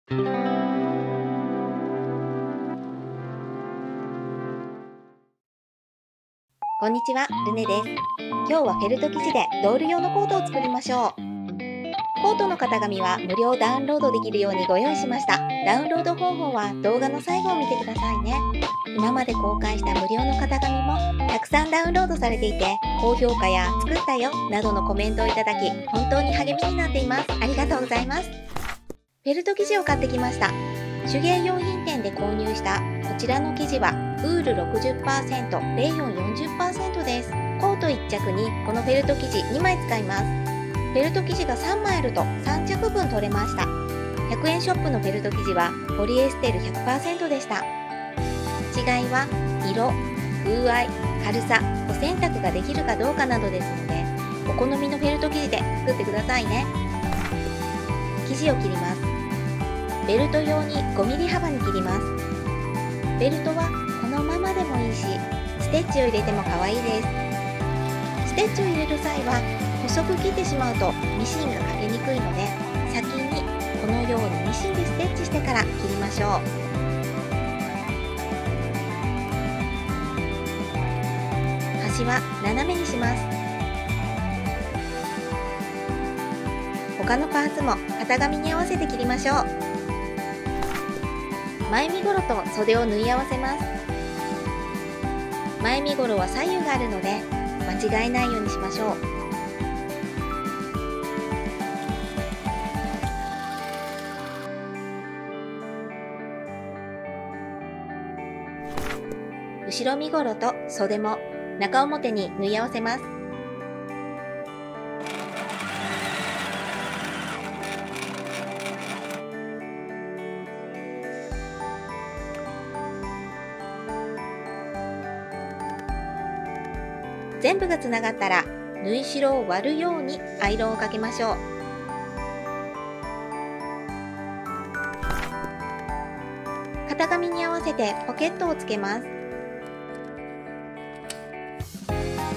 こんにちは、ルネです。今日はフェルト生地でドール用のコートを作りましょう。コートの型紙は無料ダウンロードできるようにご用意しました。ダウンロード方法は動画の最後を見てくださいね。今まで公開した無料の型紙もたくさんダウンロードされていて、高評価や作ったよなどのコメントをいただき、本当に励みになっています。ありがとうございます。フェルト生地を買ってきました。手芸用品店で購入したこちらの生地はウール 60%、レイヨン 40% です。コート1着にこのフェルト生地2枚使います。フェルト生地が3枚あると3着分取れました。100円ショップのフェルト生地はポリエステル 100% でした。違いは色、風合い、軽さ、お洗濯ができるかどうかなどですので、お好みのフェルト生地で作ってくださいね。生地を切ります。ベルト用に 5mm 幅に切ります。ベルトはこのままでもいいし、ステッチを入れても可愛いです。ステッチを入れる際は細く切ってしまうとミシンがかけにくいので、先にこのようにミシンでステッチしてから切りましょう。端は斜めにします。他のパーツも型紙に合わせて切りましょう。前身ごろと袖を縫い合わせます。前身ごろは左右があるので間違えないようにしましょう。後ろ身ごろと袖も中表に縫い合わせます。全部がつながったら縫い代を割るようにアイロンをかけましょう。型紙に合わせてポケットをつけます。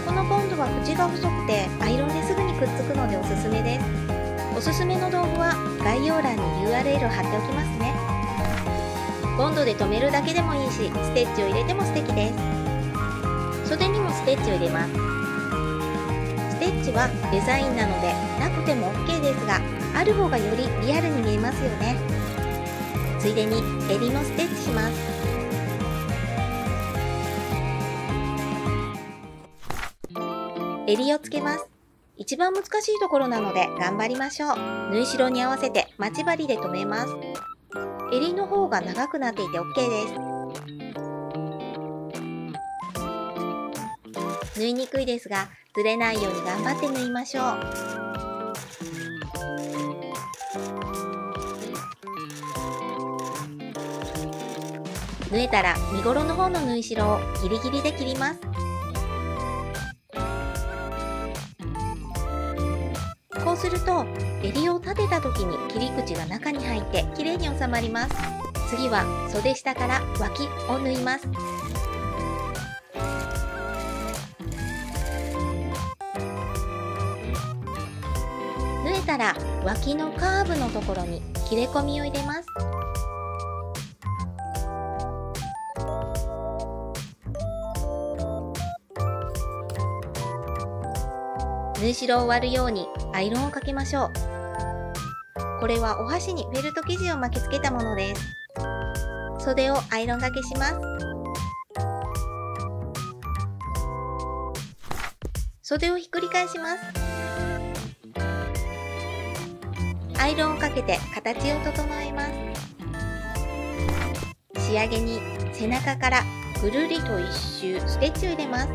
このボンドは縁が細くてアイロンですぐにくっつくのでおすすめです。おすすめの道具は概要欄に URL を貼っておきますね。ボンドで留めるだけでもいいし、ステッチを入れても素敵です。袖にもステッチを入れます。ステッチはデザインなのでなくても OK ですが、ある方がよりリアルに見えますよね。ついでに襟のステッチします。襟をつけます。一番難しいところなので頑張りましょう。縫い代に合わせて待ち針で留めます。襟の方が長くなっていて OK です。縫いにくいですが、ずれないように頑張って縫いましょう。縫えたら身ごろの方の縫い代をギリギリで切ります。こうすると襟を立てた時に切り口が中に入ってきれいに収まります。次は袖下から脇を縫います。縫えたら脇のカーブのところに切れ込みを入れます。縫い代を割るようにアイロンをかけましょう。これはお箸にフェルト生地を巻きつけたものです。袖をアイロンがけします。袖をひっくり返します。アイロンをかけて形を整えます。仕上げに背中からぐるりと一周ステッチを入れます。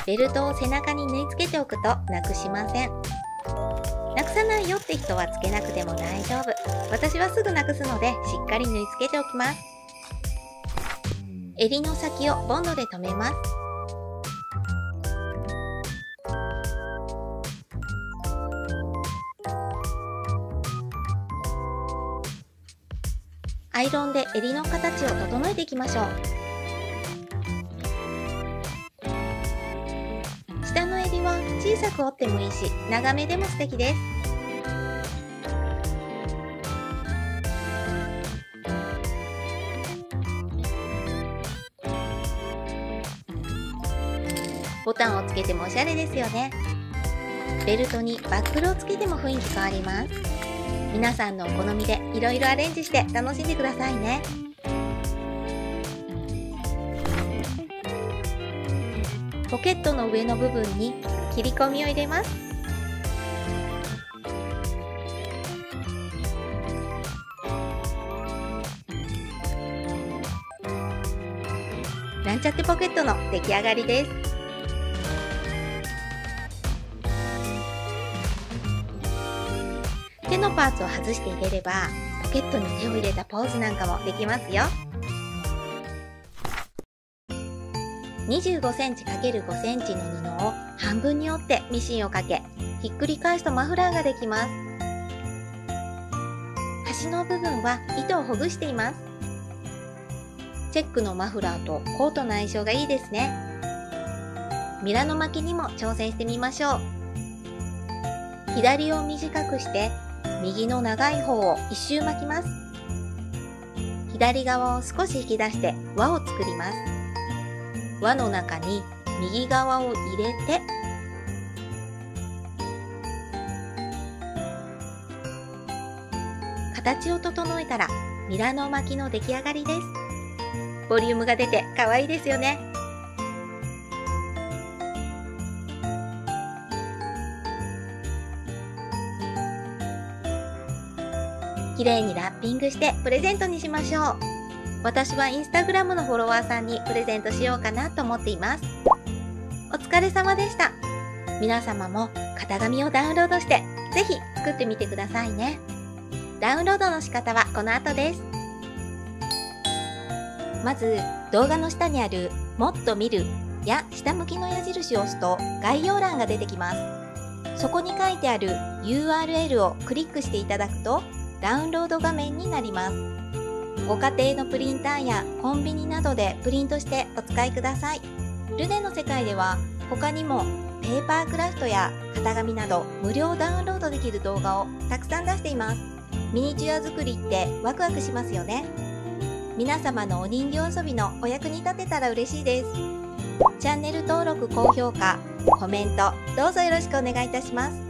ベルトを背中に縫い付けておくとなくしません。なくさないよって人はつけなくても大丈夫。私はすぐなくすのでしっかり縫い付けておきます。襟の先をボンドで留めます。アイロンで襟の形を整えていきましょう。下の襟は小さく折ってもいいし、長めでも素敵です。ボタンをつけてもおしゃれですよね。ベルトにバックルをつけても雰囲気変わります。皆さんのお好みでいろいろアレンジして楽しんでくださいね。ポケットの上の部分に切り込みを入れます。なんちゃってポケットの出来上がりです。手のパーツを外して入れれば、ポケットに手を入れたポーズなんかもできますよ。25センチ ×5 センチの布を半分に折ってミシンをかけ、ひっくり返すとマフラーができます。端の部分は糸をほぐしています。チェックのマフラーとコートの相性がいいですね。ミラノ巻きにも挑戦してみましょう。左を短くして右の長い方を一周巻きます。左側を少し引き出して輪を作ります。輪の中に右側を入れて、形を整えたらミラノ巻きの出来上がりです。ボリュームが出て可愛いですよね。綺麗にラッピングしてプレゼントにしましょう。私はインスタグラムのフォロワーさんにプレゼントしようかなと思っています。お疲れ様でした。皆様も型紙をダウンロードしてぜひ作ってみてくださいね。ダウンロードの仕方はこの後です。まず動画の下にあるもっと見るや下向きの矢印を押すと概要欄が出てきます。そこに書いてある URL をクリックしていただくとダウンロード画面になります。ご家庭のプリンターやコンビニなどでプリントしてお使いください。ルネの世界では他にもペーパークラフトや型紙など無料ダウンロードできる動画をたくさん出しています。ミニチュア作りってワクワクしますよね。皆様のお人形遊びのお役に立てたら嬉しいです。チャンネル登録、高評価、コメントどうぞよろしくお願いいたします。